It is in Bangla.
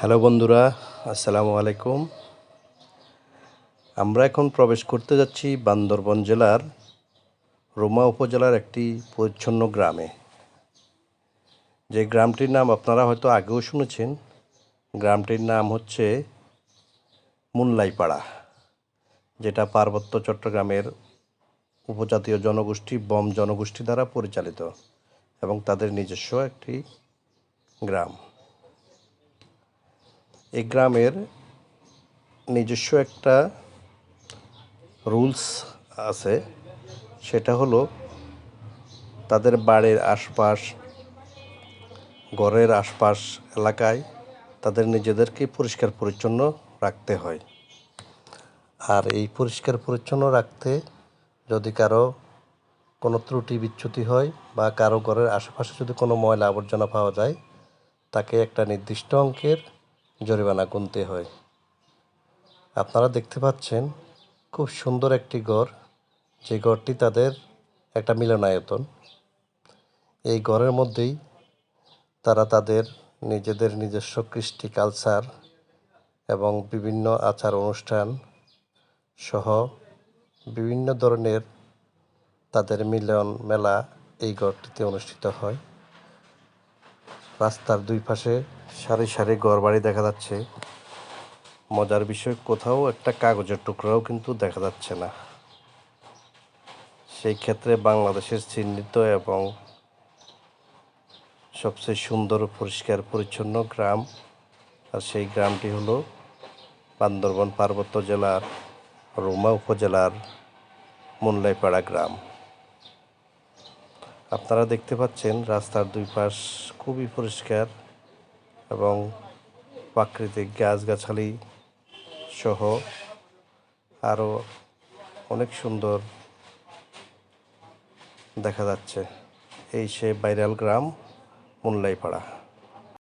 হ্যালো বন্ধুরা, আসসালামু আলাইকুম। আমরা এখন প্রবেশ করতে যাচ্ছি বান্দরবান জেলার রুমা উপজেলার একটি পরিচ্ছন্ন গ্রামে। যে গ্রামটির নাম আপনারা হয়তো আগেও শুনেছেন। গ্রামটির নাম হচ্ছে মুনলাইপাড়া, যেটা পার্বত্য চট্টগ্রামের উপজাতীয় জনগোষ্ঠী বম জনগোষ্ঠী দ্বারা পরিচালিত এবং তাদের নিজস্ব একটি গ্রাম। এই গ্রামের নিজস্ব একটা রুলস আছে, সেটা হলো তাদের বাড়ির আশপাশ, ঘরের আশপাশ এলাকায় তাদের নিজেদেরকে পরিষ্কার পরিচ্ছন্ন রাখতে হয়। আর এই পরিষ্কার পরিচ্ছন্ন রাখতে যদি কারো কোনো ত্রুটি বিচ্যুতি হয় বা কারো ঘরের আশেপাশে যদি কোনো ময়লা আবর্জনা পাওয়া যায়, তাকে একটা নির্দিষ্ট অঙ্কের জরিমানা গুনতে হয়। আপনারা দেখতে পাচ্ছেন খুব সুন্দর একটি ঘর, যে ঘরটি তাদের একটা মিলনায়তন। এই ঘরের মধ্যেই তারা তাদের নিজেদের নিজস্ব কৃষ্টি কালচার এবং বিভিন্ন আচার অনুষ্ঠান সহ বিভিন্ন ধরনের তাদের মিলন মেলা এই ঘরটিতে অনুষ্ঠিত হয়। রাস্তার দুই পাশে সারি সারি ঘরবাড়ি দেখা যাচ্ছে। মজার বিষয়, কোথাও একটা কাগজের টুকরাও কিন্তু দেখা যাচ্ছে না। সেই ক্ষেত্রে বাংলাদেশের চিহ্নিত এবং সবচেয়ে সুন্দর পরিষ্কার পরিচ্ছন্ন গ্রাম, আর সেই গ্রামটি হলো বান্দরবান পার্বত্য জেলার রুমা উপজেলার মুনলাইপাড়া গ্রাম। আপনারা দেখতে পাচ্ছেন রাস্তার দুই পাশ খুবই পরিষ্কার এবং প্রাকৃতিক গাছগাছালি সহ আরও অনেক সুন্দর দেখা যাচ্ছে। এই সে ভাইরাল গ্রাম মুনলাইপাড়া।